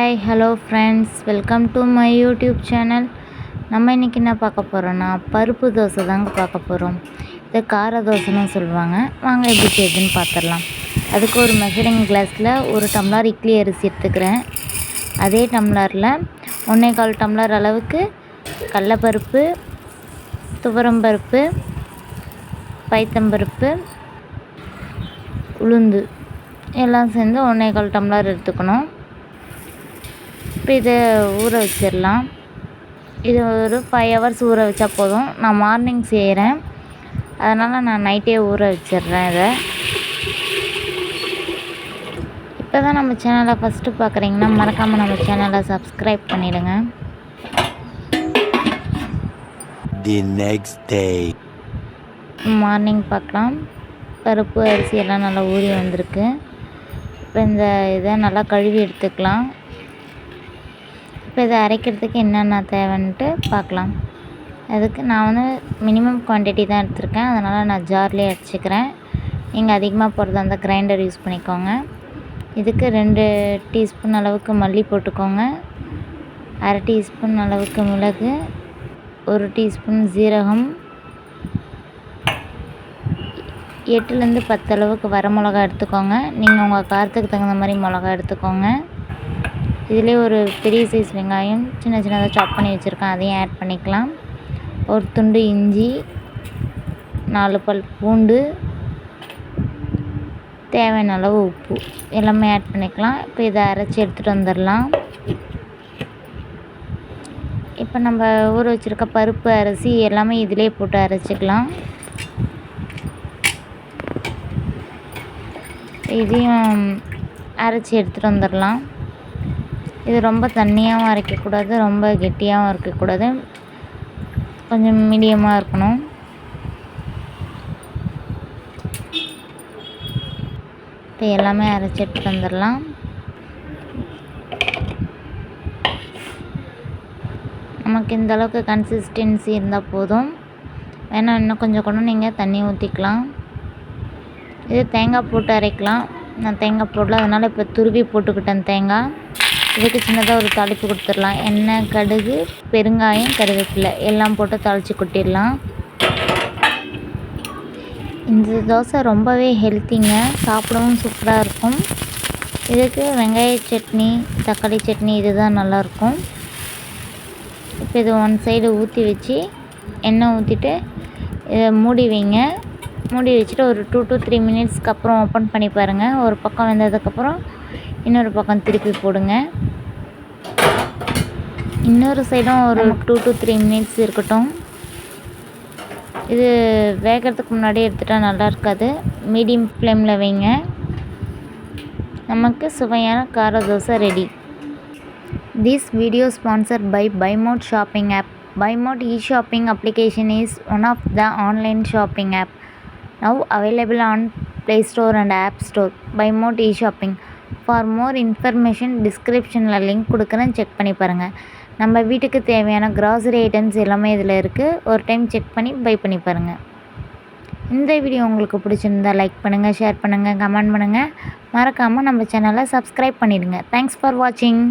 Hi hello friends, welcome to my YouTube channel. நம்ம இன்றைக்கி என்ன பார்க்க போகிறோன்னா பருப்பு தோசை தாங்க பார்க்க போகிறோம். இதை கார தோசைன்னு சொல்லுவாங்க. வாங்க எப்படி செய்யுதுன்னு பார்த்துடலாம். அதுக்கு ஒரு மெஷரிங் கிளாஸில் ஒரு டம்ளர் இட்லி அரிசி எடுத்துக்கிறேன். அதே டம்ளரில் 1/4 டம்ளர் அளவுக்கு கடலைப்பருப்பு, துவரம்பருப்பு, பைத்தம்பருப்பு, உளுந்து எல்லாம் சேர்ந்து 1/4 டம்ளர் எடுத்துக்கணும். இப்போ இதை ஊற வச்சிடலாம். இது ஒரு 5 ஹவர்ஸ் ஊற வச்சா போதும். நான் மார்னிங் செய்கிறேன், அதனால் நான் நைட்டே ஊற வச்சிடுறேன். இதை இப்போ தான் நம்ம சேனலை ஃபஸ்ட்டு பார்க்குறீங்கன்னா மறக்காமல் நம்ம சேனலை சப்ஸ்கிரைப் பண்ணிவிடுங்க. மார்னிங் பார்க்கலாம். பருப்பு அரிசி எல்லாம் நல்லா ஊறி வந்திருக்கு. இப்போ இதை நல்லா கழுவி எடுத்துக்கலாம். இப்போ இதை அரைக்கிறதுக்கு என்னென்ன தேவைன்ட்டு பார்க்கலாம். அதுக்கு நான் மினிமம் குவான்டிட்டி தான் எடுத்திருக்கேன், அதனால் நான் ஜார்லேயே அரைச்சிக்கிறேன். நீங்கள் அதிகமாக போடுறதா இருந்தால் கிரைண்டர் யூஸ் பண்ணிக்கோங்க. இதுக்கு 2 டீஸ்பூன் அளவுக்கு மல்லி போட்டுக்கோங்க, 1/2 டீஸ்பூன் அளவுக்கு மிளகு, 1 டீஸ்பூன் ஜீரகம், 8லேருந்து 10 அளவுக்கு வர மிளகா எடுத்துக்கோங்க. நீங்கள் உங்கள் காரத்துக்கு தகுந்த மாதிரி மிளகா எடுத்துக்கோங்க. இதிலே ஒரு பெரிய சைஸ் வெங்காயம் சின்ன சின்னதாக சாப் பண்ணி வச்சுருக்கேன், அதையும் ஆட் பண்ணிக்கலாம். ஒரு துண்டு இஞ்சி, 4 பல் பூண்டு, தேவையான அளவு உப்பு எல்லாமே ஆட் பண்ணிக்கலாம். இப்போ இதை அரைச்சி எடுத்துகிட்டு வந்துடலாம். இப்போ நம்ம ஊற வச்சுருக்க பருப்பு அரிசி எல்லாமே இதிலே போட்டு அரைச்சிக்கலாம். இதையும் அரைச்சி எடுத்துகிட்டு வந்துடலாம். இது ரொம்ப தண்ணியாகவும் அரைக்கக்கூடாது, ரொம்ப கெட்டியாகவும் இருக்கக்கூடாது, கொஞ்சம் மீடியமாக இருக்கணும். இப்போ எல்லாமே அரைச்சி எடுத்துகிட்டு வந்துடலாம். நமக்கு இந்த அளவுக்கு கன்சிஸ்டன்சி இருந்தால் போதும். வேணால் இன்னும் கொஞ்சம் கூட நீங்கள் தண்ணி ஊற்றிக்கலாம். இது தேங்காய் போட்டு அரைக்கலாம். நான் தேங்காய் போடல, அதனால் இப்போ துருவி போட்டுக்கிட்டேன் தேங்காய். இதுக்கு சின்னதாக ஒரு தாளிப்பு கொடுத்துடலாம். எண்ணெய், கடுகு, பெருங்காயம், கருவேப்பிலை எல்லாம் போட்டு தாளித்து கொட்டிடலாம். இந்த தோசை ரொம்பவே ஹெல்த்திங்க, சாப்பிடவும் சூப்பராக இருக்கும். இதுக்கு வெங்காய சட்னி, தக்காளி சட்னி இதுதான் நல்லாயிருக்கும். இப்போ இது 1 சைடு ஊற்றி வச்சு எண்ணெய் ஊற்றிட்டு இதை மூடி வைங்க. மூடி வச்சுட்டு ஒரு 2 to 3 மினிட்ஸ்க்கு அப்புறம் ஓப்பன் பண்ணி பாருங்கள். ஒரு பக்கம் வெந்ததுக்கப்புறம் இன்னொரு பக்கம் திருப்பி போடுங்க. இன்னொரு சைடும் ஒரு 2 to 3 மினிட்ஸ் இருக்கட்டும். இது வேகிறதுக்கு முன்னாடி எடுத்துகிட்டா நல்லா இருக்காது, மீடியம் ஃப்ளேமில் வைங்க. நமக்கு சுவையான கார தோசை ரெடி. திஸ் வீடியோ ஸ்பான்சர்ட் பை பைமோட் ஷாப்பிங் ஆப். பைமோட் e-shopping application is one of the online shopping app now available on Play Store and App Store. Buymote e-shopping. For more information டிஸ்கிரிப்ஷனில் லிங்க் கொடுக்குறேன், செக் பண்ணி பாருங்கள். நம்ம வீட்டுக்கு தேவையான கிராசரி ஐட்டம்ஸ் எல்லாமே இதில் இருக்குது. ஒரு டைம் செக் பண்ணி பை பண்ணி பாருங்கள். இந்த வீடியோ உங்களுக்கு பிடிச்சிருந்தா லைக் பண்ணுங்கள், ஷேர் பண்ணுங்கள், கமெண்ட் பண்ணுங்கள். மறக்காமல் நம்ம சேனலை சப்ஸ்கிரைப் பண்ணிடுங்க. தேங்க்ஸ் ஃபார் வாட்சிங்.